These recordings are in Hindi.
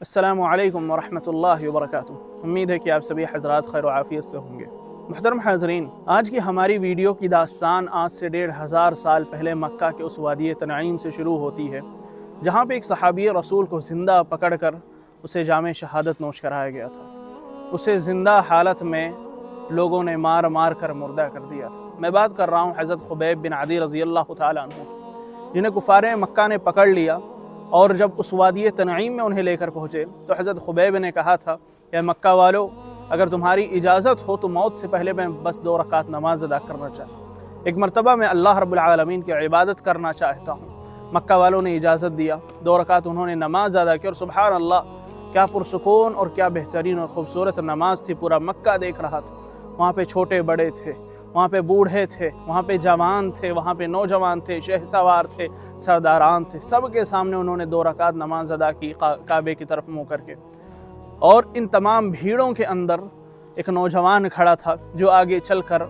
अस्सलामु अलैकुम वरहमतुल्लाहि वबरकातुहू। उम्मीद है कि आप सभी हज़रात खैर व आफ़ियत से होंगे। मुहतरम हाज़रीन, आज की हमारी वीडियो की दास्तान आज से 1500 साल पहले मक्का के उस वादी तनईम से शुरू होती है, जहाँ पे एक सहाबी रसूल को ज़िंदा पकड़कर उसे जामे शहादत नोश कराया गया था। उसे ज़िंदा हालत में लोगों ने मार मार कर मुर्दा कर दिया था। मैं बात कर रहा हूँ हज़रत खुबैब बिन अदी रज़ियल्लाहु ताला अन्हु की, जिन्हें कुफ़ारे मक्का ने पकड़ लिया। और जब उस वादी तनईम में उन्हें लेकर पहुँचे तो हज़रत खुबैब ने कहा था कि मक्का वालों, अगर तुम्हारी इजाज़त हो तो मौत से पहले मैं बस 2 रकात नमाज अदा करना चाहता, एक मरतबा मैं अल्लाह रब्बुल आलमीन की इबादत करना चाहता हूँ। मक्का वालों ने इजाज़त दिया, 2 रकात उन्होंने नमाज अदा की और सुबहान अल्लाह, क्या पुरसुकून और क्या बेहतरीन और ख़ूबसूरत नमाज थी। पूरा मक्का देख रहा था, वहाँ पे छोटे बड़े थे, वहाँ पे बूढ़े थे, वहाँ पे जवान थे, वहाँ पे नौजवान थे, शहसवार थे, सरदारान थे। सब के सामने उन्होंने 2 रकात नमाज अदा की काबे की तरफ मुँह करके। और इन तमाम भीड़ों के अंदर एक नौजवान खड़ा था जो आगे चलकर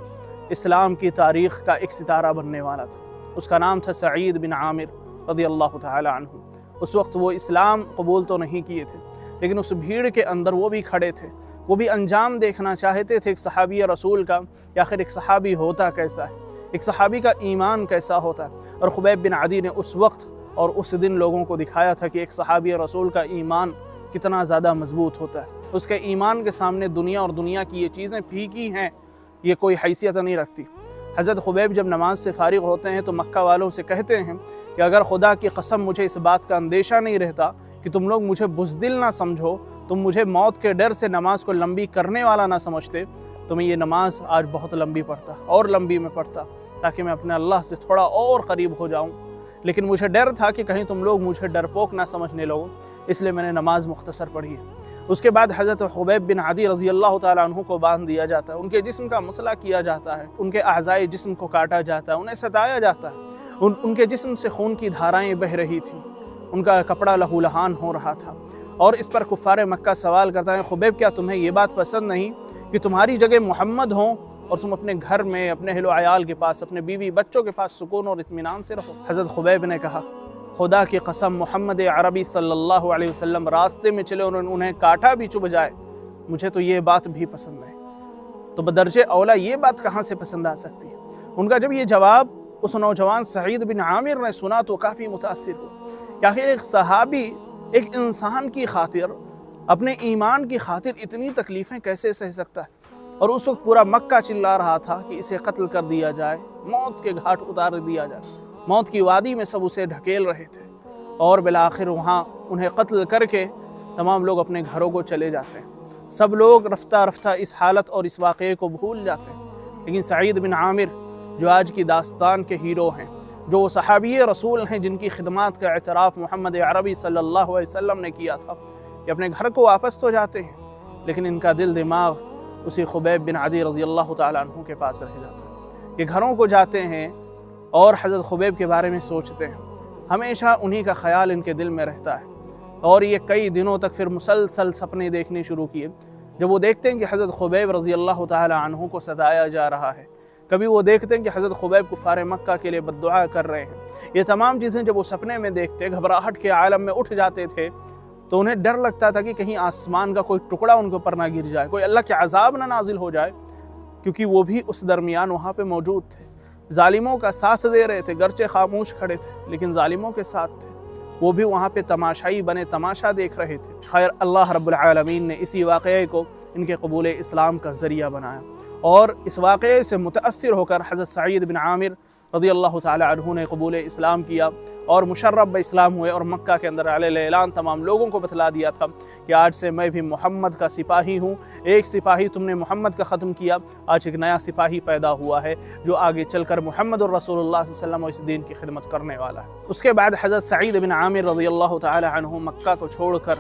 इस्लाम की तारीख़ का एक सितारा बनने वाला था। उसका नाम था सईद बिन आमिर रज़ियल्लाहु ताला अन्हु। उस वक्त वो इस्लाम कबूल तो नहीं किए थे, लेकिन उस भीड़ के अंदर वो भी खड़े थे। वो भी अंजाम देखना चाहते थे एक सहाबी रसूल का, या आखिर एक सहाबी होता कैसा है, एक सहाबी का ईमान कैसा होता है। और खुबैब बिन अदी ने उस वक्त और उस दिन लोगों को दिखाया था कि एक सहाबी रसूल का ईमान कितना ज़्यादा मजबूत होता है। उसके ईमान के सामने दुनिया और दुनिया की ये चीज़ें फीकी हैं, ये कोई हैसियत नहीं रखती। हज़रत खुबैब जब नमाज से फारिग होते हैं तो मक्का वालों से कहते हैं कि अगर खुदा की कसम मुझे इस बात का अंदेशा नहीं रहता कि तुम लोग मुझे बुज़दिल ना समझो, तुम मुझे मौत के डर से नमाज को लंबी करने वाला ना समझते, तो मैं ये नमाज आज बहुत लंबी पढ़ता और लंबी में पढ़ता, ताकि मैं अपने अल्लाह से थोड़ा और करीब हो जाऊं। लेकिन मुझे डर था कि कहीं तुम लोग मुझे डरपोक ना समझने लगो, इसलिए मैंने नमाज मुख्तसर पढ़ी है। उसके बाद हज़रत खुबैब बिन अदी रज़ियल्लाहु ताला अन्हु को बांध दिया जाता है, उनके जिस्म का मसला किया जाता है, उनके अज़ाए जिस्म को काटा जाता है, उन्हें सताया जाता है। उनके जिस्म से खून की धाराएँ बह रही थी, उनका कपड़ा लहूलहान हो रहा था। और इस पर कुफ़ारे मक्का सवाल करता है, खुबैब क्या तुम्हें ये बात पसंद नहीं कि तुम्हारी जगह मोहम्मद हों और तुम अपने घर में अपने अहलो अयाल के पास, अपने बीवी बच्चों के पास सुकून और इत्मीनान से रहो। हज़रत खुबैब ने कहा, खुदा की कसम मोहम्मद अरबी सल्लल्लाहु अलैहि वसल्लम रास्ते में चले और उन्हें काटा भी चुभ जाए, मुझे तो ये बात भी पसंद है। तो बदरजे औला ये बात कहाँ से पसंद आ सकती है। उनका जब ये जवाब उस नौजवान सईद बिन आमिर ने सुना तो काफ़ी मुतासिर हुआ। क्या एक सहाबी एक इंसान की खातिर, अपने ईमान की खातिर इतनी तकलीफ़ें कैसे सह सकता है। और उस वक्त पूरा मक्का चिल्ला रहा था कि इसे कत्ल कर दिया जाए, मौत के घाट उतार दिया जाए। मौत की वादी में सब उसे ढकेल रहे थे और बिलाखिर वहाँ उन्हें कत्ल करके तमाम लोग अपने घरों को चले जाते हैं। सब लोग रफ्ता रफ्ता इस हालत और इस वाक़े को भूल जाते हैं। लेकिन सईद बिन आमिर जो आज की दास्तान के हीरो हैं, जो सहाबी रसूल हैं जिनकी खिदमत का एतराफ़ मोहम्मद अरबी सल्लल्लाहु अलैहि वसल्लम ने किया था, कि अपने घर को वापस तो जाते हैं, लेकिन इनका दिल दिमाग उसी खुबैब बिन अदी रज़ियल्लाहु ताला अन्हु के पास रह जाता है। ये घरों को जाते हैं और हज़रत खुबैब के बारे में सोचते हैं, हमेशा उन्हीं का ख्याल इनके दिल में रहता है। और ये कई दिनों तक फिर मुसलसल सपने देखने शुरू किए। जब वो देखते हैं कि हज़रत खुबैब रज़ियल्लाहु ताला अन्हु को सताया जा रहा है, कभी वो देखते हैं कि हज़रत खुबैब कुफ़ारे मक्का के लिए बद्दुआ कर रहे हैं, ये तमाम चीज़ें जब वो सपने में देखते, घबराहट के आलम में उठ जाते थे, तो उन्हें डर लगता था कि कहीं आसमान का कोई टुकड़ा उनके ऊपर ना गिर जाए, कोई अल्लाह के अज़ाब ना नाजिल हो जाए। क्योंकि वो भी उस दरमियान वहाँ पे मौजूद थे, जालिमों का साथ दे रहे थे, गरचे खामोश खड़े थे लेकिन जालिमों के साथ थे। वो भी वहाँ पे तमाशाई बने तमाशा देख रहे थे। खैर, अल्लाह रब्बुल आलमीन ने इसी वाक़े को इनके कबूल इस्लाम का ज़रिया बनाया और इस वाक़े से मुतअस्सिर होकर हज़रत सईद बिन आमिर रज़ियल्लाहु ताला अन्हु ने कबूल इस्लाम किया और मुशर्रफ ब इस्लाम हुए। और मक्का के अंदर ऐलान तमाम लोगों को बतला दिया था कि आज से मैं भी मोहम्मद का सिपाही हूँ। एक सिपाही तुमने मोहम्मद का ख़त्म किया, आज एक नया सिपाही पैदा हुआ है जो आगे चलकर मोहम्मद और रसूलुल्लाह सल्लल्लाहु अलैहि वसल्लम और इस दीन की खिदमत करने वाला है। उसके बाद हज़रत सईद बिन आमिर रज़ियल्लाहु ताला अन्हु मक्का को छोड़कर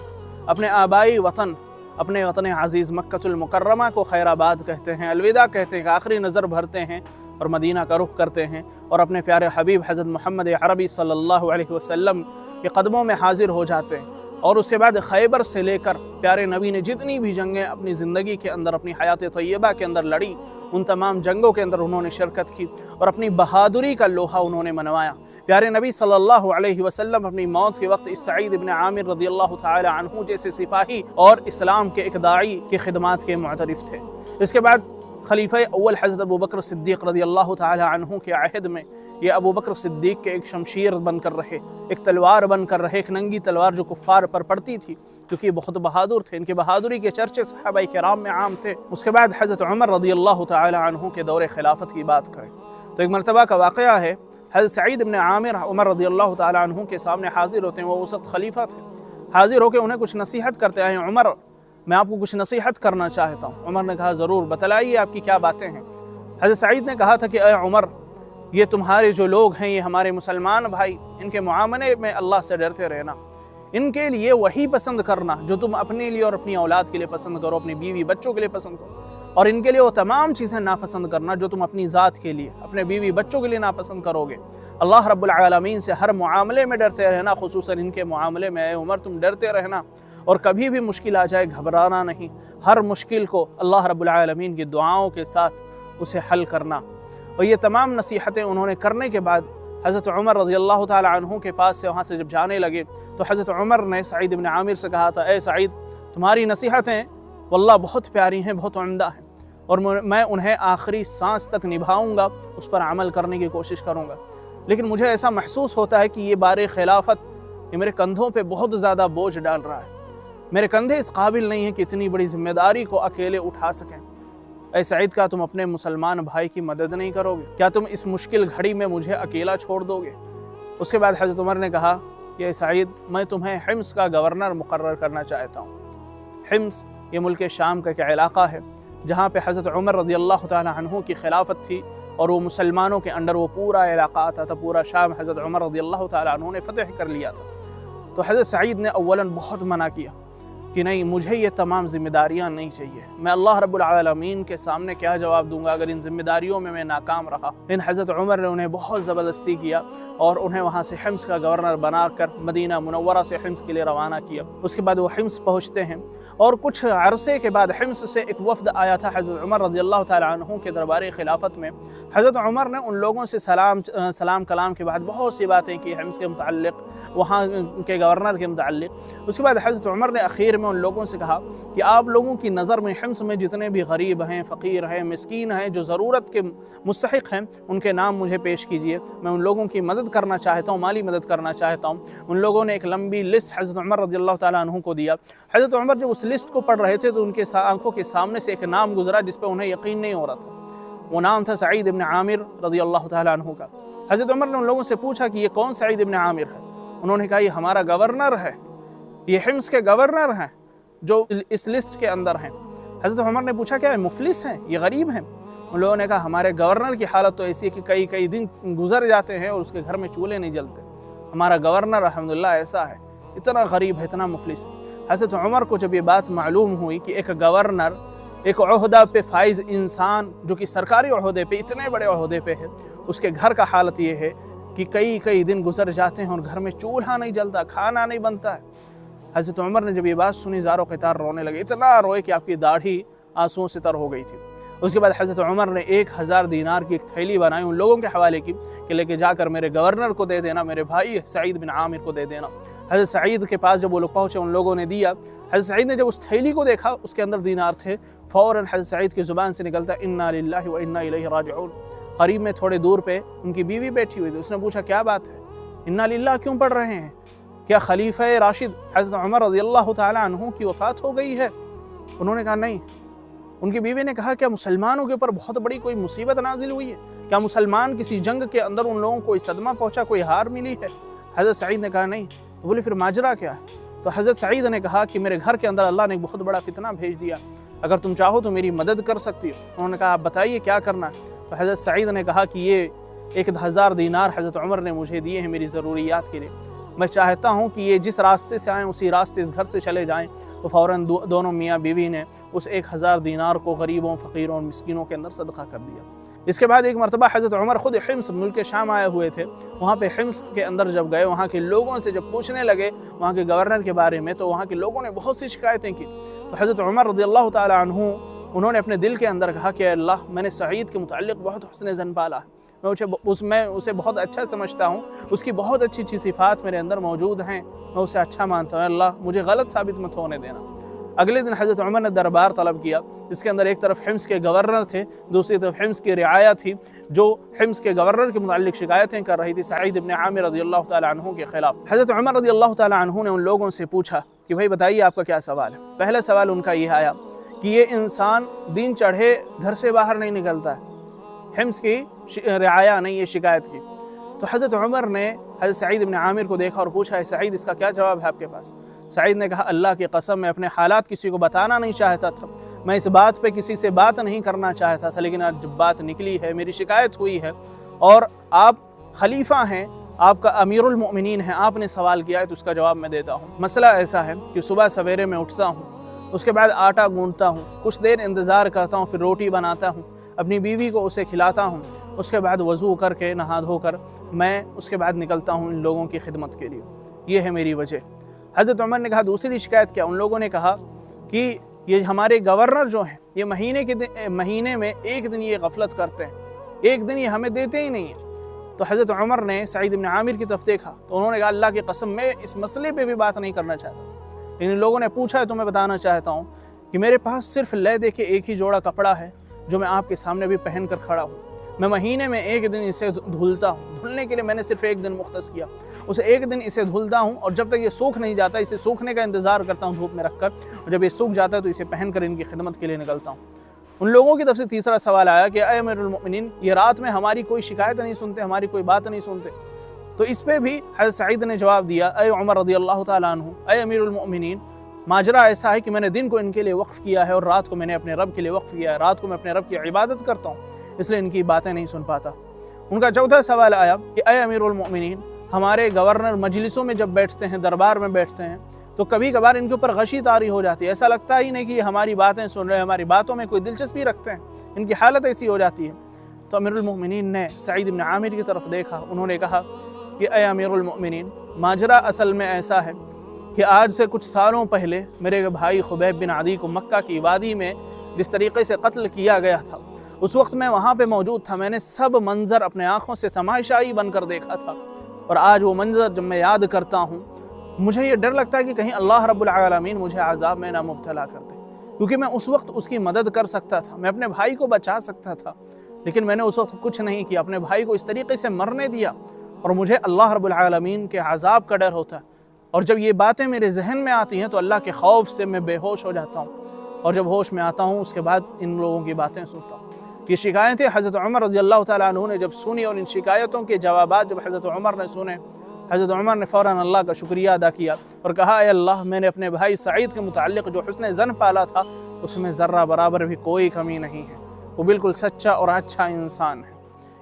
अपने आबाई वतन, अपने वतन अज़ीज़ मक्कतुल मुकर्रमा को खैराबाद कहते हैं, अलविदा कहते हैं, आखिरी नज़र भरते हैं और मदीना का रुख करते हैं और अपने प्यारे हबीब हज़रत मोहम्मद अरबी सल्लल्लाहु अलैहि वसल्लम के कदमों में हाजिर हो जाते हैं। और उसके बाद खैबर से लेकर प्यारे नबी ने जितनी भी जंगें अपनी ज़िंदगी के अंदर, अपनी हयात तय्यबा के अंदर लड़ी, उन तमाम जंगों के अंदर उन्होंने शिरकत की और अपनी बहादुरी का लोहा उन्होंने मनवाया प्यारे नबी सल्लल्लाहु अलैहि वसल्लम अपनी मौत के वक्त इस सईद इब्न आमिर रज़ियल्लाहु ताला अन्हु जैसे सिपाही और इस्लाम के एक दाई की खिदमात के मुअतरिफ थे। इसके बाद खलीफा अव्वल हज़रत अबू बकर सिद्दीक़ रज़ियल्लाहु ताला अन्हु के अहद में ये अबू बकर सिद्दीक़ के एक शमशीर बनकर रहे, एक तलवार बनकर रहे, एक नंगी तलवार जो कुफ़ार पर पड़ती थी, क्योंकि बहुत बहादुर थे। इनके बहादुरी के चर्चे सहाबाए किराम में आम थे। उसके बाद हज़रत उमर रज़ियल्लाहु ताला अन्हु के दौरे खिलाफत की बात करें तो एक मरतबा का वाक़या है, हज़रत सईद इब्न आमिर उमर रज़ियल्लाहु ताला अन्हु के सामने हाजिर होते हैं। वो उस वक्त खलीफा थे। हाजिर होकर उन्हें कुछ नसीहत करते हैं, उमर मैं आपको कुछ नसीहत करना चाहता हूँ। उमर ने कहा ज़रूर, बतलाइए आपकी क्या बातें हैं। हज़रत सईद ने कहा था कि अय उमर, ये तुम्हारे जो लोग हैं, ये हमारे मुसलमान भाई, इनके मुआमले में अल्लाह से डरते रहना। इनके लिए वही पसंद करना जो तुम अपने लिए और अपनी औलाद के लिए पसंद करो, अपनी बीवी बच्चों के लिए पसंद करो, और इनके लिए वो तमाम चीज़ें नापसंद करना जो तुम अपनी ज़ात के लिए, अपने बीवी बच्चों के लिए नापसंद करोगे। अल्लाह रब्बुल आलमीन से हर मामले में डरते रहना, खुसूसन इनके मामले में उमर तुम डरते रहना, और कभी भी मुश्किल आ जाए घबराना नहीं। हर मुश्किल को अल्लाह रब्बुल आलमीन की दुआओं के साथ उसे हल करना। और ये तमाम नसीहतें उन्होंने करने के बाद हज़रत उमर रज़ियल्लाहु ताला अन्हु के पास से वहाँ से जब जाने लगे तो हज़रत उमर ने सईद इब्न आमिर से कहा था, ए सईद, तुम्हारी नसीहतें वल्लाह बहुत प्यारी हैं, बहुत उम्दा हैं, और मैं उन्हें आखिरी सांस तक निभाऊंगा, उस पर अमल करने की कोशिश करूँगा। लेकिन मुझे ऐसा महसूस होता है कि ये बारे खिलाफत ये मेरे कंधों पे बहुत ज़्यादा बोझ डाल रहा है। मेरे कंधे इस काबिल नहीं हैं कि इतनी बड़ी जिम्मेदारी को अकेले उठा सकें। ऐ सईद, का तुम अपने मुसलमान भाई की मदद नहीं करोगे? क्या तुम इस मुश्किल घड़ी में मुझे अकेला छोड़ दोगे? उसके बाद हज़रत उमर ने कहा कि ऐ सईद, मैं तुम्हें हिम्स का गवर्नर मुकर्रर करना चाहता हूँ। हिम्स ये मुल्क शाम का एक इलाक़ा है जहाँ पे हज़रत उमर रज़ियल्लाहु ताला अन्हु की खिलाफत थी, और वो मुसलमानों के अंडर वो पूरा इलाक़ा आता था। पूरा शाम हज़रत उमर रज़ियल्लाहु ताला अन्हु ने फ़तह कर लिया था। तो हज़रत सईद ने अव्वलन बहुत मना किया कि नहीं, मुझे ये तमाम जिम्मेदारियाँ नहीं चाहिए। मैं अल्लाह रब्बुल आलमीन के सामने क्या जवाब दूंगा अगर इन जिम्मेदारियों में मैं नाकाम रहा। लेकिन हज़रत उमर ने उन्हें बहुत ज़बरदस्ती किया और उन्हें वहाँ से हिम्स का गवर्नर बनाकर मदीना मुनव्वरा से हिम्स के लिए रवाना किया। उसके बाद वो हिम्स पहुँचते हैं, और कुछ अरसे के बाद हिम्स से एक वफ़द आया था हज़रत उमर रज़ियल्लाहु ताला अन्हु के दरबार खिलाफत में। हज़रत उमर ने उन लोगों से सलाम कलाम के बाद बहुत सी बातें की हिम्स के मुताल्लिक़, वहाँ के गवर्नर के मुताल्लिक़। उसके बाद हज़रत उमर ने आखिर में उन लोगों से कहा कि आप लोगों की नज़र में हिम्स में जितने भी गरीब हैं, फ़कीर हैं, मिस्कीन हैं, जो ज़रूरत के मुस्तहिक़ हैं, उनके नाम मुझे पेश कीजिए। मैं उन लोगों की मदद करना चाहता हूँ, माली मदद करना चाहता हूँ। उन लोगों ने एक लंबी लिस्ट हज़रत उमर रज़ियल्लाहु ताला अन्हु को दिया। हज़रत उमर जब उस लिस्ट को पढ़ रहे थे तो उनके आंखों के सामने से एक नाम गुजरा जिस पर उन्हें यकीन नहीं हो रहा था। वो नाम था सईद इब्न आमिर रज़ियल्लाहु ताला अन्हु का। हज़रत उमर ने उन लोगों से पूछा कि ये कौन सईद इब्न आमिर है? उन्होंने कहा, ये हमारा गवर्नर है, ये हिम्स के गवर्नर हैं जो इस लिस्ट के अंदर हैं। हज़रत उमर ने पूछा, क्या ये मुफलिस हैं, ये गरीब हैं? उन लोगों ने कहा, हमारे गवर्नर की हालत तो ऐसी है कि कई कई दिन गुजर जाते हैं और उसके घर में चूल्हे नहीं जलते। हमारा गवर्नर अल्हम्दुलिल्लाह ऐसा है, इतना गरीब है, इतना मुफलिस है। हज़रत उमर को जब ये बात मालूम हुई कि एक गवर्नर, एक ओहदा पे फाइज इंसान जो कि सरकारी ओहदे पे, इतने बड़े ओहदे पे है, उसके घर का हालत ये है कि कई कई दिन गुजर जाते हैं और घर में चूल्हा नहीं जलता, खाना नहीं बनता है। हज़रत उमर ने जब ये बात सुनी, ज़ारो क़तार रोने लगे, इतना रोए कि आपकी दाढ़ी आंसुओं से तर हो गई थी। उसके बाद हज़रत उमर ने 1000 दीनार की एक थैली बनाई, उन लोगों के हवाले की कि लेके जाकर मेरे गवर्नर को दे देना, मेरे भाई सईद बिन आमिर को दे देना। हज़रत सईद के पास जब वो लोग पहुँचे, उन लोगों ने दिया। हज़रत सईद ने जब उस थैली को देखा, उसके अंदर दीनार थे, फ़ौरन हज़रत सईद की ज़ुबान से निकलता, इन्ना लिल्लाहि व इन्ना इलैहि राजिऊन। करीब में थोड़े दूर पे उनकी बीवी बैठी हुई थी। उसने पूछा, क्या बात है, इन्ना लिल्लाह क्यों पढ़ रहे हैं? क्या खलीफा राशिद हज़रत उमर रज़ियल्लाहु ताला अन्हु की वफ़ात हो गई है? उन्होंने कहा, नहीं। उनकी बीवी ने कहा, क्या मुसलमानों के ऊपर बहुत बड़ी कोई मुसीबत नाजिल हुई है? क्या मुसलमान किसी जंग के अंदर उन लोगों को कोई सदमा पहुँचा, कोई हार मिली है? हज़रत सईद ने कहा, नहीं। तो बोले, फिर माजरा क्या है? तो हज़रत सईद ने कहा कि मेरे घर के अंदर अल्लाह ने एक बहुत बड़ा फितना भेज दिया, अगर तुम चाहो तो मेरी मदद कर सकती हो। उन्होंने कहा, आप बताइए क्या करना है? तो हज़रत सईद ने कहा कि ये 1000 दीनार हज़रत उमर ने मुझे दिए हैं मेरी ज़रूरियात के लिए। मैं चाहता हूँ कि ये जिस रास्ते से आएँ उसी रास्ते इस घर से चले जाएँ। तो फ़ौरन दोनों मियाँ बीवी ने उस 1000 दीनार को गरीबों, फ़कीरों और मिस्किनों के अंदर सदका कर दिया। इसके बाद एक मरतबा हज़रत उमर ख़ुद हिम्स मुल्क शाम आए हुए थे। वहाँ पे हिम्स के अंदर जब गए, वहाँ के लोगों से जब पूछने लगे वहाँ के गवर्नर के बारे में, तो वहाँ के लोगों ने बहुत सी शिकायतें की। तो हज़रत उमर रज़ियल्लाहु ताला अन्हु उन्होंने अपने दिल के अंदर कहा कि अल्लाह, मैंने सईद के मुताल्लिक़ बहुत हुस्न ज़न पाला है, मैं उसे बहुत अच्छा समझता हूँ, उसकी बहुत अच्छी अच्छी सिफ़ात मेरे अंदर मौजूद हैं, मैं उसे अच्छा मानता हूँ, अल्लाह मुझे गलत साबित मत होने देना। अगले दिन हज़रत उमर ने दरबार तलब किया, जिसके अंदर एक तरफ हिम्स के गवर्नर थे, दूसरी तरफ हिम्स की रियाया थी, जो हिम्स के गवर्नर के मुताल्लिक शिकायतें कर रही थी सईद इब्न आमिर रज़ियल्लाहु तआला अन्हु के ख़िलाफ़। हज़रत उमर रज़ियल्लाहु तआला अन्हु ने उन लोगों से पूछा कि भाई बताइए आपका क्या सवाल है। पहला सवाल उनका यह आया कि ये इंसान दिन चढ़े घर से बाहर नहीं निकलता है, हिम्स की रियाया ने ये शिकायत की। तो हज़रत उमर ने हज़रत सईद इब्न आमिर को देखा और पूछा, सईद इसका क्या जवाब है आपके पास? सईद ने कहा, अल्लाह की कसम मैं अपने हालात किसी को बताना नहीं चाहता था, मैं इस बात पे किसी से बात नहीं करना चाहता था, लेकिन आज जब बात निकली है, मेरी शिकायत हुई है और आप खलीफा हैं, आपका अमीरुल मोमिनीन है, आपने सवाल किया है तो उसका जवाब मैं देता हूँ। मसला ऐसा है कि सुबह सवेरे मैं उठता हूँ, उसके बाद आटा गूंथता हूँ, कुछ देर इंतज़ार करता हूँ, फिर रोटी बनाता हूँ, अपनी बीवी को उसे खिलाता हूँ, उसके बाद वज़ू करके नहा धोकर मैं उसके बाद निकलता हूँ इन लोगों की खिदमत के लिए। ये है मेरी वजह। हज़रत उमर ने कहा दूसरी शिकायत क्या? उन लोगों ने कहा कि ये हमारे गवर्नर जो हैं, ये महीने में एक दिन ये गफलत करते हैं, एक दिन ये हमें देते ही नहीं है। तो हज़रत उमर ने सईद इब्न आमिर की तरफ देखा तो उन्होंने कहा, अल्लाह की कसम मैं इस मसले पे भी बात नहीं करना चाहता, इन लोगों ने पूछा है तो मैं बताना चाहता हूँ कि मेरे पास सिर्फ ले दे के एक ही जोड़ा कपड़ा है जो मैं आपके सामने भी पहन कर खड़ा हूँ। मैं महीने में एक दिन इसे धुलता हूँ, धुलने के लिए मैंने सिर्फ एक दिन मुख्तस किया, उसे एक दिन इसे धुलता हूँ और जब तक ये सूख नहीं जाता इसे सूखने का इंतज़ार करता हूँ धूप में रखकर, और जब ये सूख जाता है तो इसे पहनकर इनकी खिदमत के लिए निकलता हूँ। उन लोगों की तरफ से तीसरा सवाल आया कि अय अमीरुल मोमिनीन, ये रात में हमारी कोई शिकायत नहीं सुनते, हमारी कोई बात नहीं सुनते। तो इस पर भी हज़रत सईद ने जवाब दिया, अय उमर रज़ियल्लाहु तआला अन्हु, अय अमीरुल मोमिनीन, माजरा ऐसा है कि मैंने दिन को इनके लिए वक्फ़ किया है और रात को मैंने अपने रब के लिए वक्फ़ किया है, रात को मैं अपने रब की इबादत करता हूँ, इसलिए इनकी बातें नहीं सुन पाता। उनका चौथा सवाल आया कि अय अमीरुल मोमिनीन, हमारे गवर्नर मजलिसों में जब बैठते हैं, दरबार में बैठते हैं, तो कभी कभार इनके ऊपर गशी तारी हो जाती है, ऐसा लगता ही नहीं कि ये हमारी बातें सुन रहे हैं, हमारी बातों में कोई दिलचस्पी रखते हैं, इनकी हालत ऐसी हो जाती है। तो अमीरुल मोमिनीन ने सईद इब्न आमिर की तरफ देखा, उन्होंने कहा कि अय अमीरुल मोमिनीन, माजरा असल में ऐसा है कि आज से कुछ सालों पहले मेरे भाई खुबैब बिन अदी को मक्का की वादी में जिस तरीके से कत्ल किया गया था, उस वक्त मैं वहाँ पे मौजूद था, मैंने सब मंजर अपने आँखों से तमाशाई बनकर देखा था, और आज वो मंजर जब मैं याद करता हूँ मुझे ये डर लगता है कि कहीं अल्लाह रब्बुल आलमीन मुझे आज़ाब में ना मुब्तला कर दे, क्योंकि मैं उस वक्त उसकी मदद कर सकता था, मैं अपने भाई को बचा सकता था, लेकिन मैंने उस वक्त कुछ नहीं किया, अपने भाई को इस तरीके से मरने दिया, और मुझे अल्लाह रब्बुल आलमीन के आज़ाब का डर होता है। और जब ये बातें मेरे जहन में आती हैं तो अल्लाह के खौफ से मैं बेहोश हो जाता हूँ, और जब होश में आता हूँ उसके बाद इन लोगों की बातें सुनता हूँ। ये शिकायतें हज़रत उमर रज़ियल्लाहु तआला अन्हु ने जब सुनी और इन शिकायतों के जवाबात जब हज़रत उमर ने सुने, हज़रत उमर ने फ़ौरन अल्लाह का शुक्रिया अदा किया और कहा, ऐ अल्लाह, मैंने अपने भाई सईद के मुताल्लिक़ जो हुस्न ज़न पाला था उसमें ज़र्रा बराबर भी कोई कमी नहीं है, वो बिल्कुल सच्चा और अच्छा इंसान है।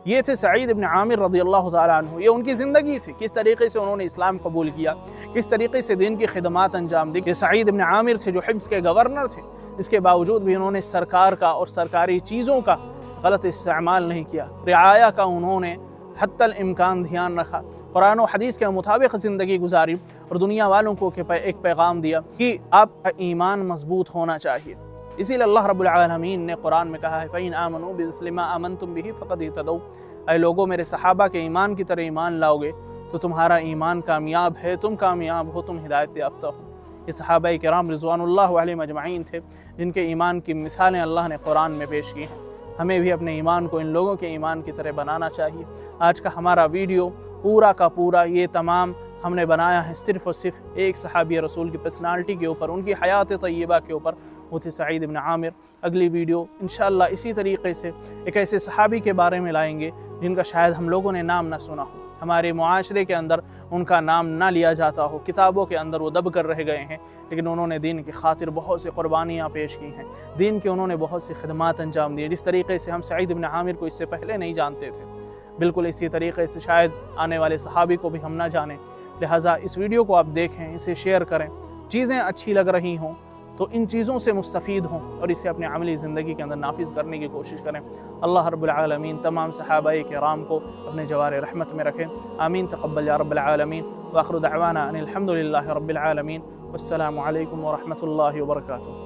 ये थे सईद इब्न आमिर रज़ियल्लाहु तआला अन्हु, ये उनकी ज़िंदगी थी, किस तरीके से उन्होंने इस्लाम कबूल किया, किस तरीके से दीन की खिदमात अंजाम दी। ये सईद इब्न आमिर थे जो हिम्स के गवर्नर थे, इसके बावजूद भी उन्होंने सरकार का और सरकारी चीज़ों का गलत इस्तेमाल नहीं किया, रिआया का उन्होंने हत्तल इम्कान ध्यान रखा, कुरान और हदीस के मुताबिक ज़िंदगी गुजारी और दुनिया वालों को एक पैगाम दिया कि आपका ईमान मजबूत होना चाहिए। इसीलिए अल्लाह रब्बुल आलमीन ने कुरान में कहा है, फ़इन आमनू बिमिस्लि मा आमनतुम बिही फ़क़द इहतदौ, ऐ लोगों, मेरे सहाबा के ईमान की तरह ईमान लाओगे तो तुम्हारा ईमान कामयाब है, तुम कामयाब हो, तुम हिदायत याफ्ता हो। ये सहाबाए किराम रिज़वानुल्लाहि अलैहिम अजमईन थे जिनके ईमान की मिसालें अल्लाह ने कुरान में पेश की हैं। हमें भी अपने ईमान को इन लोगों के ईमान की तरह बनाना चाहिए। आज का हमारा वीडियो पूरा का पूरा ये तमाम हमने बनाया है सिर्फ़ और सिर्फ एक सहाबी रसूल की पर्सनालिटी के ऊपर, उनकी हयात तय्यबा के ऊपर, वो थे सईद इब्न आमिर। अगली वीडियो इंशाअल्लाह इसी तरीके से एक ऐसे सहाबी के बारे में लाएंगे जिनका शायद हम लोगों ने नाम ना सुना हो, हमारे मुआशरे के अंदर उनका नाम ना लिया जाता हो, किताबों के अंदर वो दब कर रह गए हैं, लेकिन उन्होंने दीन की खातिर बहुत सी कुर्बानियाँ पेश की हैं, दीन के उन्होंने बहुत सी खिदमात अंजाम दी। जिस तरीके से हम सईद इब्न आमिर को इससे पहले नहीं जानते थे, बिल्कुल इसी तरीके से शायद आने वाले सहाबी को भी हम ना जानें। लिहाजा इस वीडियो को आप देखें, इसे शेयर करें, चीज़ें अच्छी लग रही हों तो इन चीज़ों से मुस्तफ़ीद हों और इसे अपने अमली ज़िंदगी के अंदर नाफिज़ करने की कोशिश करें। अल्लाह रब्बुल आलमीन तमाम सहाबाए किराम को अपने जवार रहमत में रखें। आमीन तक़ब्बल या रब्बल आलमीन। व आखिरु दअवाना अनिल हम्दुलिल्लाहि रब्बिल आलमीन। वस्सलामु अलैकुम व रहमतुल्लाहि व बरकातुहू।